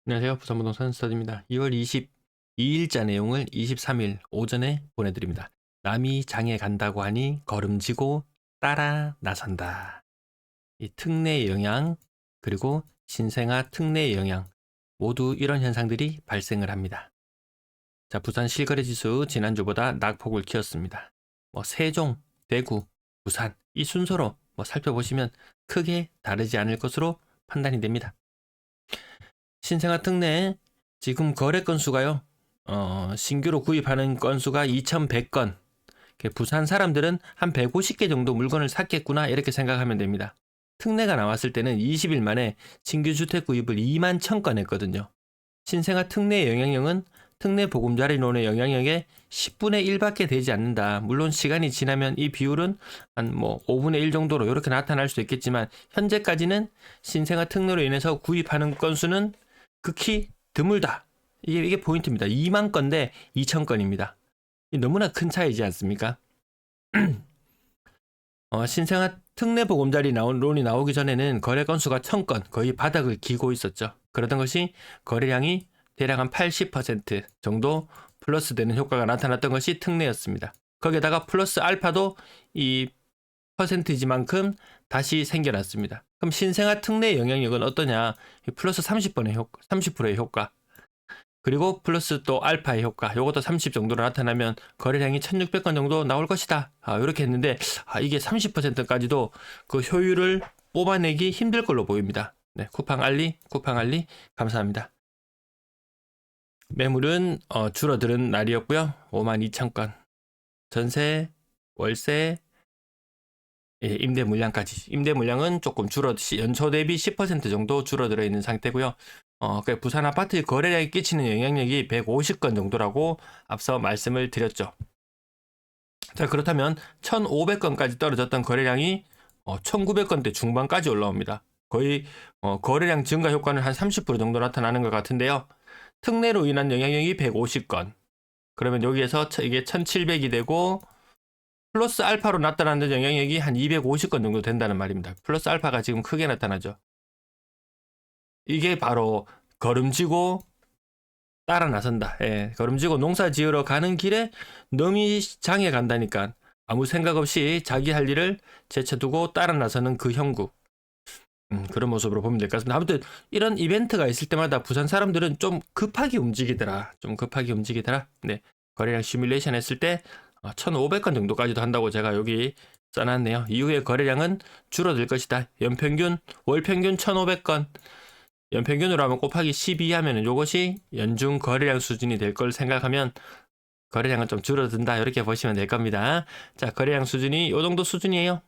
안녕하세요. 부산부동산 스터디입니다. 2월 22일자 내용을 23일 오전에 보내드립니다. 남이 장에 간다고 하니 걸음지고 따라 나선다. 이 특례 영향 그리고 신생아 특례 영향 모두 이런 현상들이 발생을 합니다. 자, 부산 실거래지수 지난주보다 낙폭을 키웠습니다. 세종, 대구, 부산 이 순서로 살펴보시면 크게 다르지 않을 것으로 판단이 됩니다. 신생아 특례 지금 거래 건수가요. 신규로 구입하는 건수가 2,100건. 부산 사람들은 한 150개 정도 물건을 샀겠구나 이렇게 생각하면 됩니다. 특례가 나왔을 때는 20일 만에 신규 주택 구입을 2만 1,000건 했거든요. 신생아 특례 영향력은 특례 보금자리론의 영향력의 10분의 1밖에 되지 않는다. 물론 시간이 지나면 이 비율은 한 5분의 1 정도로 이렇게 나타날 수도 있겠지만 현재까지는 신생아 특례로 인해서 구입하는 건수는 극히 드물다. 이게 포인트입니다. 2만 건대 2천 건입니다. 너무나 큰 차이지 않습니까? 신생아 특례 보금자리 론이 나오기 전에는 거래 건수가 1,000건 거의 바닥을 기고 있었죠. 그러던 것이 거래량이 대략 한 80% 정도 플러스 되는 효과가 나타났던 것이 특례였습니다. 거기에다가 플러스 알파도 이 퍼센티지만큼 다시 생겨났습니다. 그럼 신생아 특례 영향력은 어떠냐? 플러스 30%의 효과. 그리고 플러스 또 알파의 효과. 요것도 30 정도로 나타나면 거래량이 1,600건 정도 나올 것이다. 이렇게 했는데 이게 30%까지도 그 효율을 뽑아내기 힘들 걸로 보입니다. 네, 쿠팡 알리 감사합니다. 매물은 줄어드는 날이었고요. 52,000건. 전세, 월세, 임대 물량까지. 임대 물량은 조금 연초 대비 10% 정도 줄어들어 있는 상태고요. 부산 아파트 거래량에 끼치는 영향력이 150건 정도라고 앞서 말씀을 드렸죠. 자, 그렇다면 1,500건까지 떨어졌던 거래량이 1,900건대 중반까지 올라옵니다. 거의 거래량 증가 효과는 한 30% 정도 나타나는 것 같은데요. 특례로 인한 영향력이 150건. 그러면 여기에서 이게 1,700이 되고 플러스 알파로 나타나는 영향력이 한 250건 정도 된다는 말입니다. 플러스 알파가 지금 크게 나타나죠. 이게 바로 걸음지고 따라 나선다. 걸음지고 농사 지으러 가는 길에 남이 장에 간다니까 아무 생각 없이 자기 할 일을 제쳐두고 따라 나서는 그 형국. 그런 모습으로 보면 될 것 같습니다. 아무튼 이런 이벤트가 있을 때마다 부산 사람들은 좀 급하게 움직이더라. 네, 거래량 시뮬레이션 했을 때 1,500건 정도까지도 한다고 제가 여기 써놨네요. 이후에 거래량은 줄어들 것이다. 월평균 1,500건. 연평균으로 하면 곱하기 12 하면 이것이 연중 거래량 수준이 될 걸 생각하면 거래량은 좀 줄어든다. 이렇게 보시면 될 겁니다. 자, 거래량 수준이 이 정도 수준이에요.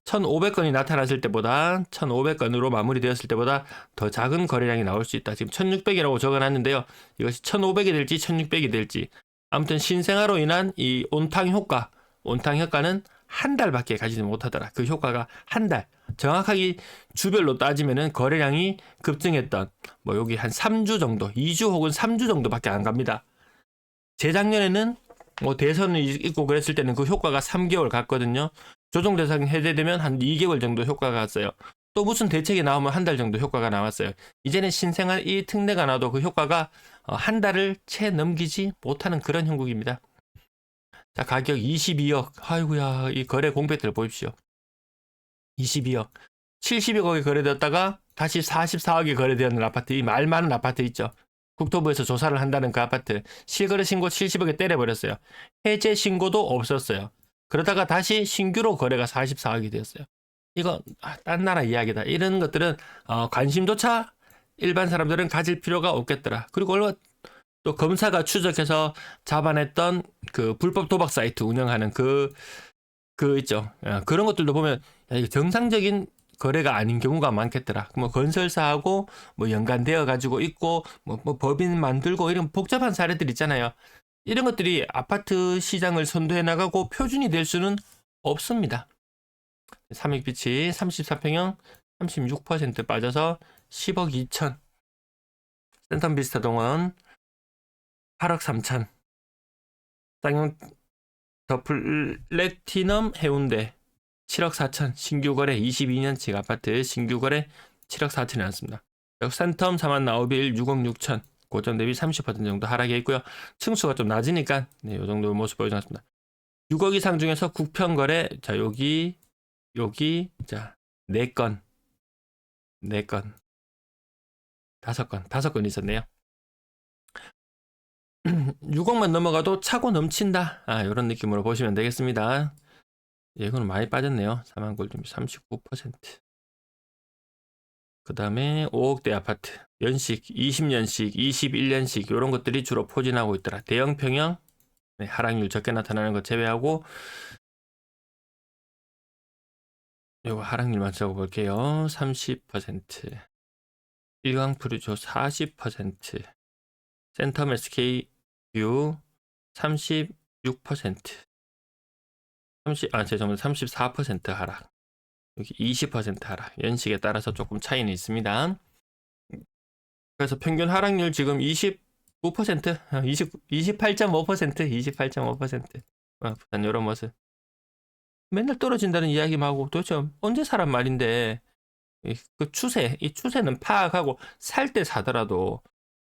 1,500건이 나타났을 때보다 1,500건으로 마무리되었을 때보다 더 작은 거래량이 나올 수 있다. 지금 1,600이라고 적어놨는데요. 이것이 1,500이 될지 1,600이 될지 아무튼 신생아로 인한 이 온탕 효과는 한 달밖에 가지지 못하더라. 그 효과가 한 달. 정확하게 주별로 따지면은 거래량이 급증했던 여기 한 3주 정도, 2주 혹은 3주 정도밖에 안 갑니다. 재작년에는 대선을 있고 그랬을 때는 그 효과가 3개월 갔거든요. 조정 대상이 해제되면 한 2개월 정도 효과가 갔어요. 또 무슨 대책이 나오면 한 달 정도 효과가 나왔어요. 이제는 신생아 이 특례가 나와도 그 효과가 한 달을 채 넘기지 못하는 그런 형국입니다. 자, 가격 22억. 아이고야, 이 거래 공백들 보십시오. 22억. 70억에 거래되었다가 다시 44억에 거래되었는 아파트, 이 말 많은 아파트 있죠. 국토부에서 조사를 한다는 그 아파트. 실거래 신고 70억에 때려버렸어요. 해제 신고도 없었어요. 그러다가 다시 신규로 거래가 44억이 되었어요. 이거 딴 나라 이야기다. 이런 것들은 관심조차 일반 사람들은 가질 필요가 없겠더라. 그리고 얼마 또 검사가 추적해서 잡아냈던 그 불법 도박 사이트 운영하는 그 있죠. 그런 것들도 보면 이게 정상적인 거래가 아닌 경우가 많겠더라. 건설사하고 연관되어 가지고 있고 법인 만들고 이런 복잡한 사례들 있잖아요. 이런 것들이 아파트 시장을 선도해 나가고 표준이 될 수는 없습니다. 삼익빛이 34평형 36% 빠져서 10억 2천. 센텀비스타 동원 8억 3천. 쌍용 더 플래티넘 해운대 7억 4천. 신규 거래 22년치 아파트 신규 거래 7억 4천이 났습니다. 센텀, 사만나오빌 6억 6천. 고점 대비 30% 정도 하락해 있고요. 층수가 좀 낮으니까 네, 이 정도 모습 보여줬습니다. 6억 이상 중에서 국평 거래, 자 여기 자 4건, 5건 있었네요. 6억만 넘어가도 차고 넘친다. 이런 느낌으로 보시면 되겠습니다. 예, 이거는 많이 빠졌네요. 4만 골드비 39%. 그 다음에 5억대 아파트, 연식 20년식, 21년식 이런 것들이 주로 포진하고 있더라. 대형 평형, 네, 하락률 적게 나타나는 것 제외하고 요거 하락률만 적어볼게요. 30%, 일광프루조 40%, 센텀 SK 뷰 36%, 죄송합니다. 34% 하락. 여기 20% 하락. 연식에 따라서 조금 차이는 있습니다. 그래서 평균 하락률 지금 29%, 28.5%, 28.5%. 부산 이런 모습. 맨날 떨어진다는 이야기만 하고 도대체 언제 사란 말인데 그 추세, 이 추세는 파악하고 살 때 사더라도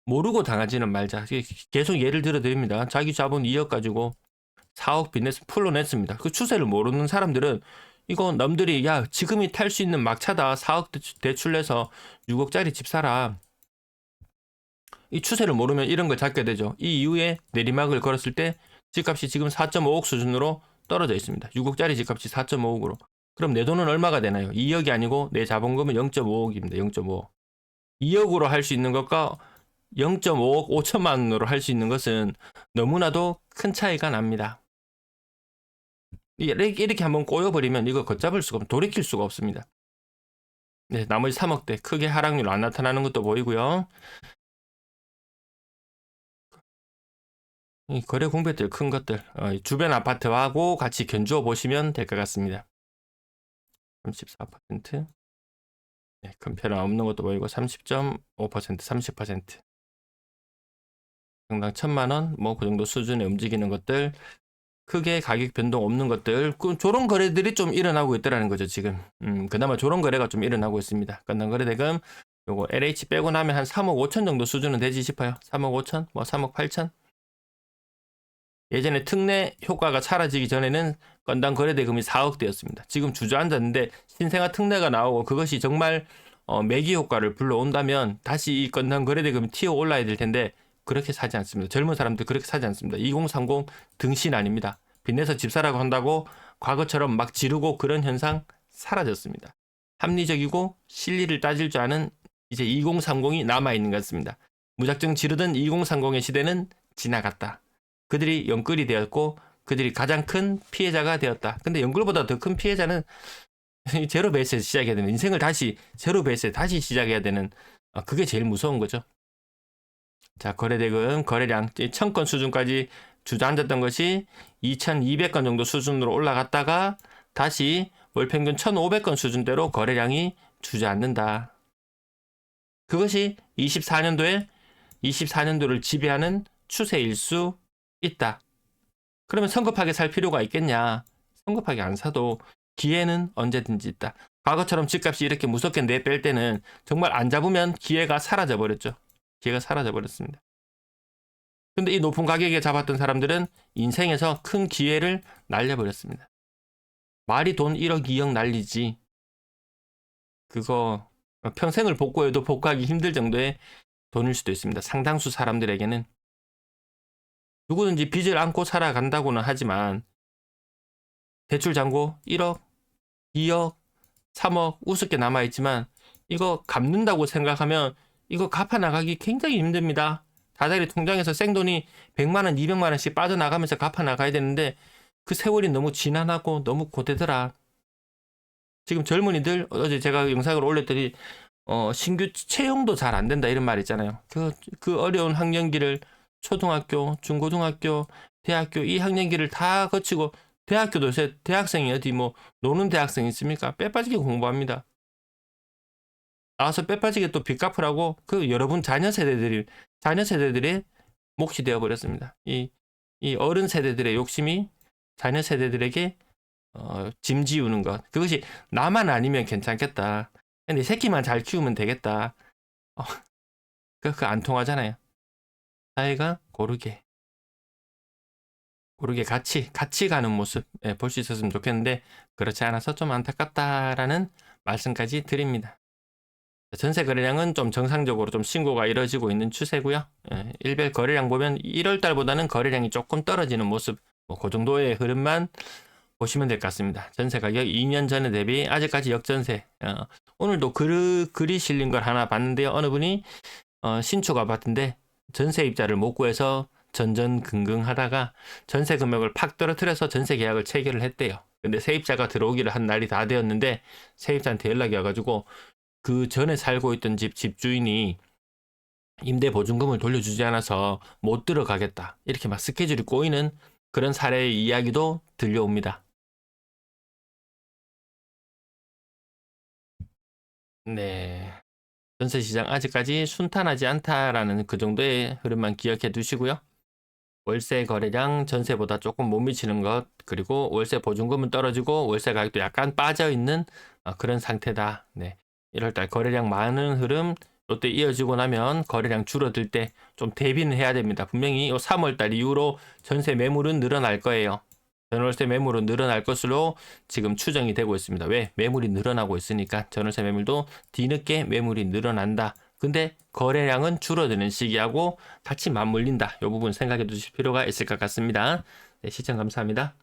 모르고 당하지는 말자. 계속 예를 들어 드립니다. 자기 자본 2억 가지고 4억 빚내서 풀로 냈습니다. 그 추세를 모르는 사람들은 이거 남들이 야 지금이 탈 수 있는 막차다 4억 대출 내서 6억짜리 집 사라. 이 추세를 모르면 이런 걸 잡게 되죠. 이 이후에 내리막을 걸었을 때 집값이 지금 4.5억 수준으로 떨어져 있습니다. 6억짜리 집값이 4.5억으로. 그럼 내 돈은 얼마가 되나요? 2억이 아니고 내 자본금은 0.5억입니다. 0.5억. 2억으로 할 수 있는 것과 0.5억 5천만 원으로 할 수 있는 것은 너무나도 큰 차이가 납니다. 이렇게 한번 꼬여버리면 이거 걷잡을 수가 없고 돌이킬 수가 없습니다. 네, 나머지 3억대 크게 하락률 안 나타나는 것도 보이고요. 이 거래 공백들 큰 것들 주변 아파트하고 같이 견주어 보시면 될 것 같습니다. 34%, 네, 큰 편은 없는 것도 보이고 30.5%, 30%. 평당 1,000만 원, 뭐 그 정도 수준에 움직이는 것들, 크게 가격 변동 없는 것들, 저런 거래들이 좀 일어나고 있더라는 거죠 지금. 그나마 저런 거래가 좀 일어나고 있습니다. 건당 거래대금 요거 LH 빼고 나면 한 3억 5천 정도 수준은 되지 싶어요. 3억 5천, 뭐 3억 8천. 예전에 특례 효과가 사라지기 전에는 건당 거래대금이 4억대였습니다. 지금 주저앉았는데 신생아 특례가 나오고 그것이 정말 매기 효과를 불러온다면 다시 이 건당 거래대금이 튀어 올라야 될 텐데 그렇게 사지 않습니다. 젊은 사람들 그렇게 사지 않습니다. 2030 등신 아닙니다. 빚내서 집 사라고 한다고 과거처럼 막 지르고 그런 현상 사라졌습니다. 합리적이고 실리를 따질 줄 아는 이제 2030이 남아있는 것 같습니다. 무작정 지르던 2030의 시대는 지나갔다. 그들이 영끌이 되었고 그들이 가장 큰 피해자가 되었다. 근데 영끌보다 더 큰 피해자는 제로 베이스에서 시작해야 되는, 인생을 다시 제로 베이스에 다시 시작해야 되는, 그게 제일 무서운 거죠. 자, 거래대금 거래량 1,000건 수준까지 주저앉았던 것이 2,200건 정도 수준으로 올라갔다가 다시 월평균 1,500건 수준대로 거래량이 주저앉는다. 그것이 24년도를 지배하는 추세일 수 있다. 그러면 성급하게 살 필요가 있겠냐? 성급하게 안 사도 기회는 언제든지 있다. 과거처럼 집값이 이렇게 무섭게 내뺄 때는 정말 안 잡으면 기회가 사라져 버렸죠. 기회가 사라져 버렸습니다. 근데 이 높은 가격에 잡았던 사람들은 인생에서 큰 기회를 날려버렸습니다. 말이 돈 1억 2억 날리지 그거 평생을 복구해도 복구하기 힘들 정도의 돈일 수도 있습니다. 상당수 사람들에게는. 누구든지 빚을 안고 살아간다고는 하지만 대출 잔고 1억, 2억, 3억 우습게 남아있지만 이거 갚는다고 생각하면 이거 갚아나가기 굉장히 힘듭니다. 다자리 통장에서 생돈이 100만원, 200만원씩 빠져나가면서 갚아나가야 되는데 그 세월이 너무 지난하고 너무 고되더라. 지금 젊은이들 어제 제가 영상을 올렸더니 신규 채용도 잘 안 된다 이런 말 있잖아요. 그 어려운 학년기를 초등학교, 중고등학교, 대학교 이 학년기를 다 거치고 대학교도 요새 대학생이 어디 뭐 노는 대학생이 있습니까? 빼빠지게 공부합니다. 나와서 빼빠지게 또 빚 갚으라고 그 여러분 자녀 세대들의 몫이 되어 버렸습니다. 이 어른 세대들의 욕심이 자녀 세대들에게 짐 지우는 것. 그것이 나만 아니면 괜찮겠다. 내 새끼만 잘 키우면 되겠다. 어, 그 안 통하잖아요. 사이가 고르게 같이 가는 모습 볼 수 있었으면 좋겠는데 그렇지 않아서 좀 안타깝다라는 말씀까지 드립니다. 전세 거래량은 좀 정상적으로 좀 신고가 이뤄지고 있는 추세고요. 일별 거래량 보면 1월 달보다는 거래량이 조금 떨어지는 모습, 그 정도의 흐름만 보시면 될 것 같습니다. 전세 가격 2년 전에 대비 아직까지 역전세. 오늘도 글이 실린 걸 하나 봤는데요. 어느 분이 신축 아파트인데 전세 입자를 못 구해서 전전긍긍하다가 전세 금액을 팍 떨어뜨려서 전세 계약을 체결을 했대요. 근데 세입자가 들어오기를 한 날이 다 되었는데 세입자한테 연락이 와가지고 그 전에 살고 있던 집주인이 임대 보증금을 돌려주지 않아서 못 들어가겠다. 이렇게 막 스케줄이 꼬이는 그런 사례의 이야기도 들려옵니다. 네. 전세 시장 아직까지 순탄하지 않다라는 그 정도의 흐름만 기억해 두시고요. 월세 거래량 전세보다 조금 못 미치는 것, 그리고 월세 보증금은 떨어지고 월세 가격도 약간 빠져 있는 그런 상태다. 네. 1월달 거래량 많은 흐름, 이때 이어지고 나면 거래량 줄어들 때 좀 대비는 해야 됩니다. 분명히 3월달 이후로 전세 매물은 늘어날 거예요. 전월세 매물은 늘어날 것으로 지금 추정이 되고 있습니다. 왜? 매물이 늘어나고 있으니까 전월세 매물도 뒤늦게 매물이 늘어난다. 근데 거래량은 줄어드는 시기하고 같이 맞물린다. 이 부분 생각해 두실 필요가 있을 것 같습니다. 네, 시청 감사합니다.